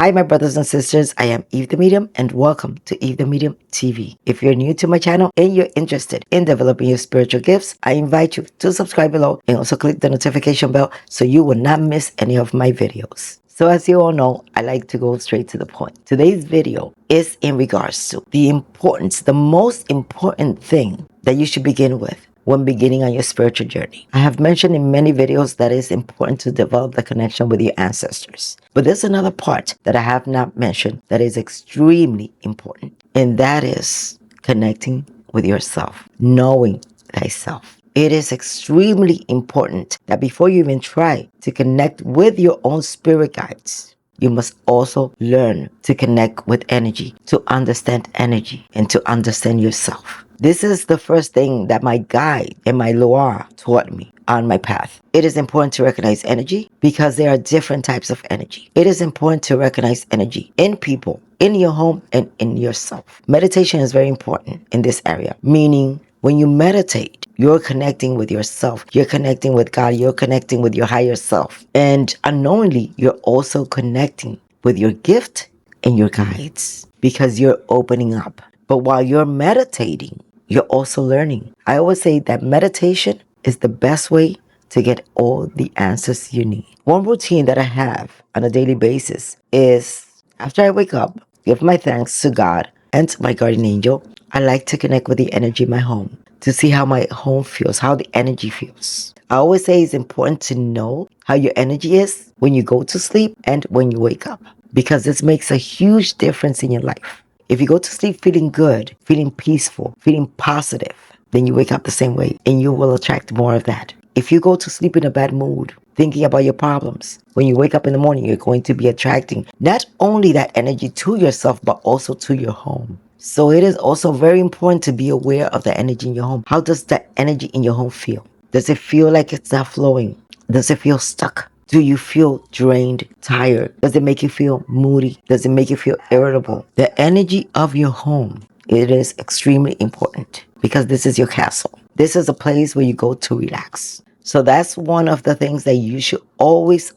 Hi, my brothers and sisters. I am Eve the Medium, and welcome to Eve the Medium TV. If you're new to my channel and you're interested in developing your spiritual gifts, I invite you to subscribe below and also click the notification bell so you will not miss any of my videos. So as you all know, I like to go straight to the point. Today's video is in regards to the most important thing that you should begin with when beginning on your spiritual journey. I have mentioned in many videos that it's important to develop the connection with your ancestors. But there's another part that I have not mentioned that is extremely important, and that is connecting with yourself, knowing thyself. It is extremely important that before you even try to connect with your own spirit guides, you must also learn to connect with energy, to understand energy, and to understand yourself. This is the first thing that my guide and my Loa taught me on my path. It is important to recognize energy because there are different types of energy. It is important to recognize energy in people, in your home, and in yourself. Meditation is very important in this area, meaning when you meditate, you're connecting with yourself. You're connecting with God. You're connecting with your higher self. And unknowingly, you're also connecting with your gift and your guides because you're opening up. But while you're meditating, you're also learning. I always say that meditation is the best way to get all the answers you need. One routine that I have on a daily basis is after I wake up, give my thanks to God and to my guardian angel. I like to connect with the energy in my home to see how my home feels, how the energy feels. I always say it's important to know how your energy is when you go to sleep and when you wake up, because this makes a huge difference in your life. If you go to sleep feeling good, feeling peaceful, feeling positive, then you wake up the same way and you will attract more of that. If you go to sleep in a bad mood, thinking about your problems, when you wake up in the morning, you're going to be attracting not only that energy to yourself, but also to your home. So it is also very important to be aware of the energy in your home. How does that energy in your home feel? Does it feel like it's not flowing? Does it feel stuck? Do you feel drained, tired? Does it make you feel moody? Does it make you feel irritable? The energy of your home, it is extremely important because this is your castle. This is a place where you go to relax. So that's one of the things that you should always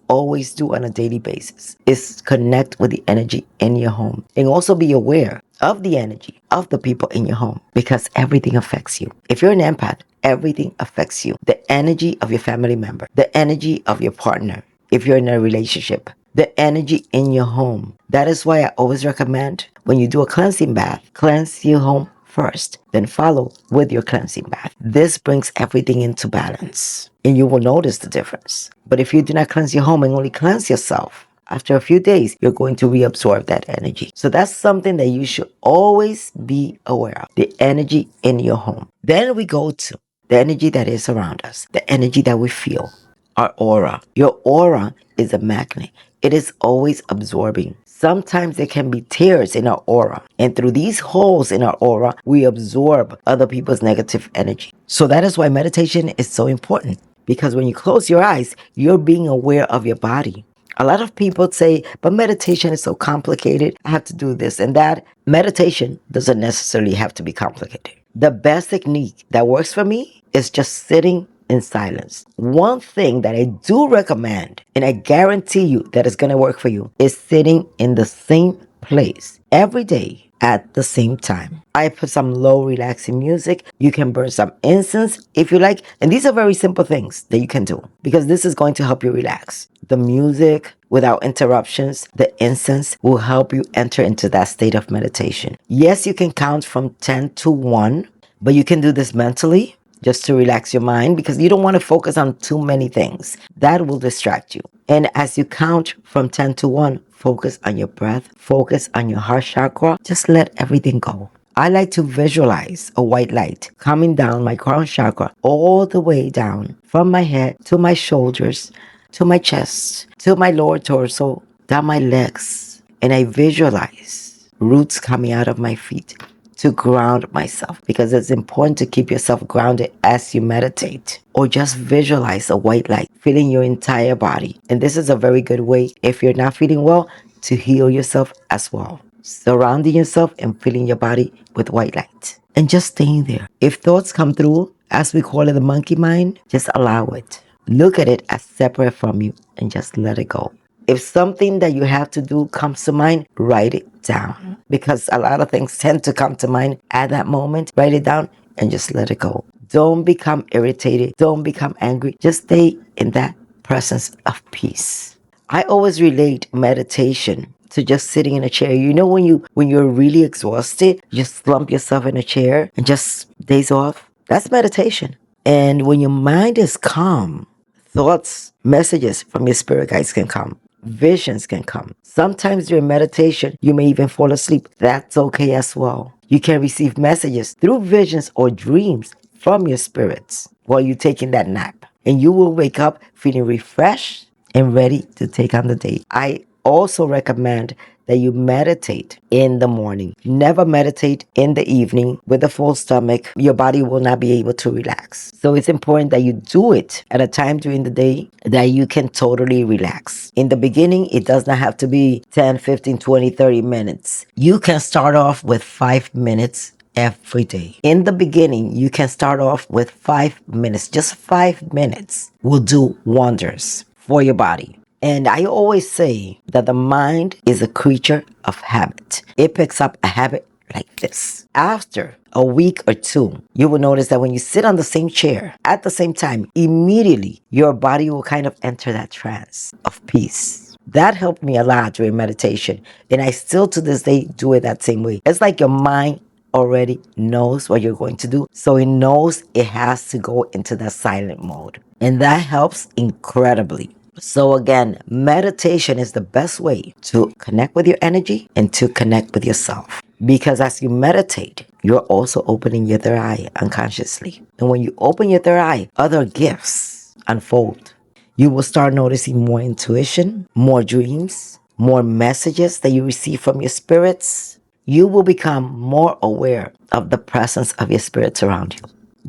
do on a daily basis is connect with the energy in your home and also be aware of the energy of the people in your home because everything affects you. If you're an empath, everything affects you. The energy of your family member, the energy of your partner, if you're in a relationship, the energy in your home. That is why I always recommend when you do a cleansing bath, cleanse your home first, then follow with your cleansing bath. This brings everything into balance and you will notice the difference. But if you do not cleanse your home and only cleanse yourself, after a few days, you're going to reabsorb that energy. So that's something that you should always be aware of, the energy in your home. Then we go to the energy that is around us, the energy that we feel, our aura. Your aura is a magnet. It is always absorbing. Sometimes there can be tears in our aura. And through these holes in our aura, we absorb other people's negative energy. So that is why meditation is so important. Because when you close your eyes, you're being aware of your body. A lot of people say, but meditation is so complicated. I have to do this and that. Meditation doesn't necessarily have to be complicated. The best technique that works for me is just sitting in silence. One thing that I do recommend, and I guarantee you that it's going to work for you, is sitting in the same place every day at the same time. I put some low relaxing music. You can burn some incense if you like. And these are very simple things that you can do because this is going to help you relax. The music without interruptions, the incense will help you enter into that state of meditation. Yes, you can count from 10 to 1, but you can do this mentally just to relax your mind because you don't want to focus on too many things. That will distract you. And as you count from 10 to 1, focus on your breath, focus on your heart chakra. Just let everything go. I like to visualize a white light coming down my crown chakra all the way down from my head to my shoulders, to my chest, to my lower torso, down my legs. And I visualize roots coming out of my feet to ground myself because it's important to keep yourself grounded as you meditate. Or just visualize a white light filling your entire body. And this is a very good way, if you're not feeling well, to heal yourself as well. Surrounding yourself and filling your body with white light. And just staying there. If thoughts come through, as we call it the monkey mind, just allow it. Look at it as separate from you and just let it go. If something that you have to do comes to mind, write it down. Because a lot of things tend to come to mind at that moment. Write it down and just let it go. Don't become irritated. Don't become angry. Just stay in that presence of peace. I always relate meditation to just sitting in a chair. You know, when you're really exhausted, you just slump yourself in a chair and just daze off. That's meditation. And when your mind is calm, thoughts, messages from your spirit guides can come. Visions can come. Sometimes during meditation, you may even fall asleep. That's okay as well. You can receive messages through visions or dreams from your spirits while you're taking that nap. And you will wake up feeling refreshed and ready to take on the day. I also recommend that you meditate in the morning. Never meditate in the evening with a full stomach. Your body will not be able to relax. So it's important that you do it at a time during the day that you can totally relax. In the beginning, it does not have to be 10, 15, 20, 30 minutes. You can start off with 5 minutes every day. In the beginning, you can start off with 5 minutes. Just 5 minutes will do wonders for your body. And I always say that the mind is a creature of habit. It picks up a habit like this. After a week or two, you will notice that when you sit on the same chair at the same time, immediately your body will kind of enter that trance of peace. That helped me a lot during meditation. And I still to this day do it that same way. It's like your mind already knows what you're going to do. So it knows it has to go into that silent mode. And that helps incredibly. So again, meditation is the best way to connect with your energy and to connect with yourself. Because as you meditate, you're also opening your third eye unconsciously. And when you open your third eye, other gifts unfold. You will start noticing more intuition, more dreams, more messages that you receive from your spirits. You will become more aware of the presence of your spirits around you.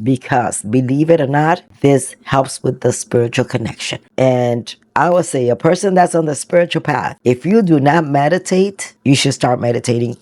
Because, believe it or not, this helps with the spiritual connection. And I would say a person that's on the spiritual path, if you do not meditate, you should start meditating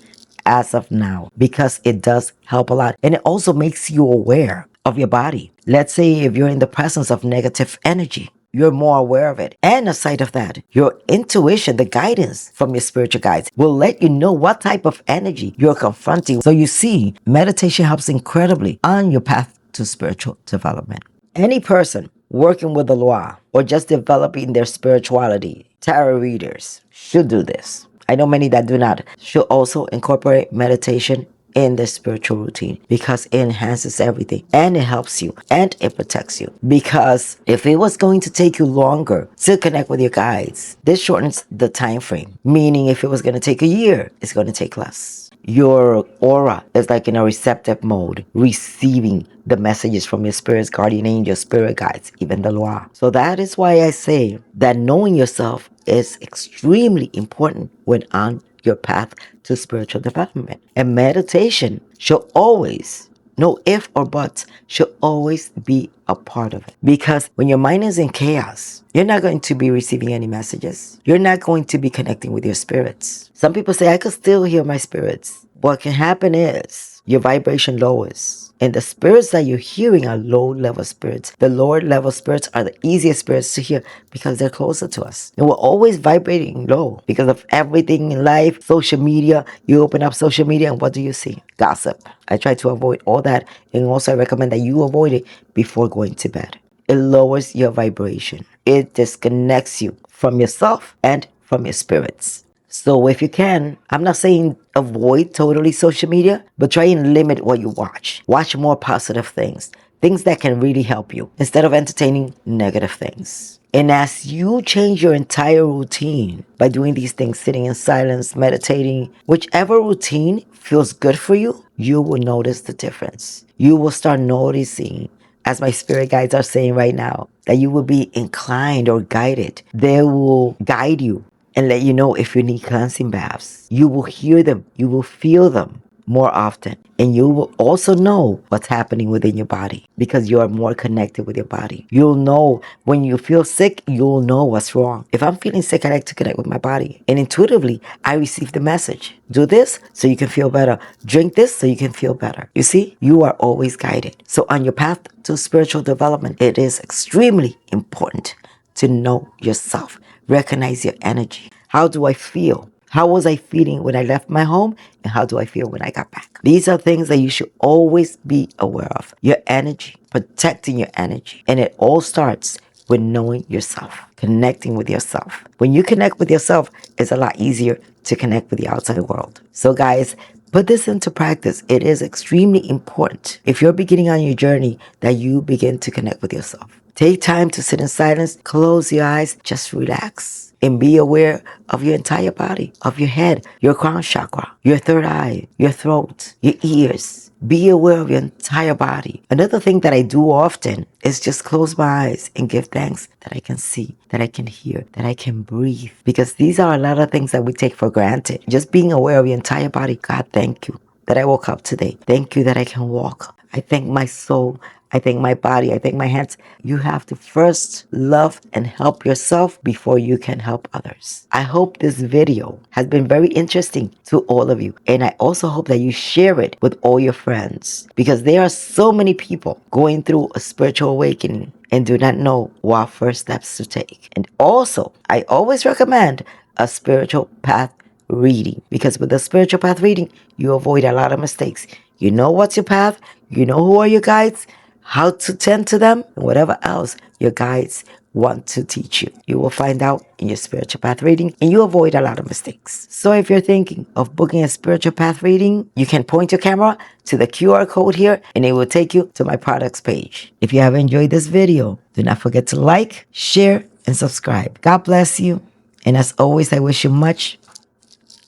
as of now, because it does help a lot. And it also makes you aware of your body. Let's say if you're in the presence of negative energy, you're more aware of it. And aside of that, your intuition, the guidance from your spiritual guides will let you know what type of energy you're confronting. So you see, meditation helps incredibly on your path to spiritual development. Any person working with the law or just developing their spirituality, tarot readers should do this. I know many that do not, should also incorporate meditation in the spiritual routine, because it enhances everything and it helps you and it protects you. Because if it was going to take you longer to connect with your guides, this shortens the time frame. Meaning if it was going to take a year, it's going to take less. Your aura is like in a receptive mode, receiving the messages from your spirits, guardian angels, spirit guides, even the law. So that is why I say that knowing yourself is extremely important when on your path to spiritual development. And meditation should always, no if or buts, should always be a part of it. Because when your mind is in chaos, you're not going to be receiving any messages. You're not going to be connecting with your spirits. Some people say, I could still hear my spirits. What can happen is your vibration lowers. And the spirits that you're hearing are low-level spirits. The lower-level spirits are the easiest spirits to hear because they're closer to us. And we're always vibrating low because of everything in life, social media. You open up social media and what do you see? Gossip. I try to avoid all that. And also I recommend that you avoid it before going to bed. It lowers your vibration. It disconnects you from yourself and from your spirits. So if you can, I'm not saying avoid totally social media, but try and limit what you watch. Watch more positive things, things that can really help you instead of entertaining negative things. And as you change your entire routine by doing these things, sitting in silence, meditating, whichever routine feels good for you, you will notice the difference. You will start noticing, as my spirit guides are saying right now, that you will be inclined or guided. They will guide you and let you know if you need cleansing baths. You will hear them. You will feel them more often. And you will also know what's happening within your body because you are more connected with your body. You'll know when you feel sick, you'll know what's wrong. If I'm feeling sick, I like to connect with my body. And intuitively, I receive the message. Do this so you can feel better. Drink this so you can feel better. You see, you are always guided. So on your path to spiritual development, it is extremely important to know yourself. Recognize your energy. How do I feel? How was I feeling when I left my home? And how do I feel when I got back? These are things that you should always be aware of. Your energy, protecting your energy. And it all starts with knowing yourself, connecting with yourself. When you connect with yourself, it's a lot easier to connect with the outside world. So guys, put this into practice. It is extremely important if you're beginning on your journey that you begin to connect with yourself. Take time to sit in silence, close your eyes, just relax. And be aware of your entire body, of your head, your crown chakra, your third eye, your throat, your ears. Be aware of your entire body. Another thing that I do often is just close my eyes and give thanks that I can see, that I can hear, that I can breathe. Because these are a lot of things that we take for granted. Just being aware of your entire body. God, thank you that I woke up today. Thank you that I can walk. I thank my soul. I thank my body. I thank my hands. You have to first love and help yourself before you can help others. I hope this video has been very interesting to all of you. And I also hope that you share it with all your friends, because there are so many people going through a spiritual awakening and do not know what first steps to take. And also, I always recommend a spiritual path reading, because with the spiritual path reading, you avoid a lot of mistakes. You know what's your path, you know who are your guides, how to tend to them, and whatever else your guides want to teach you. You will find out in your spiritual path reading, and you avoid a lot of mistakes. So if you're thinking of booking a spiritual path reading, you can point your camera to the QR code here and it will take you to my products page. If you have enjoyed this video, do not forget to like, share, and subscribe. God bless you. And as always, I wish you much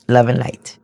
love and light.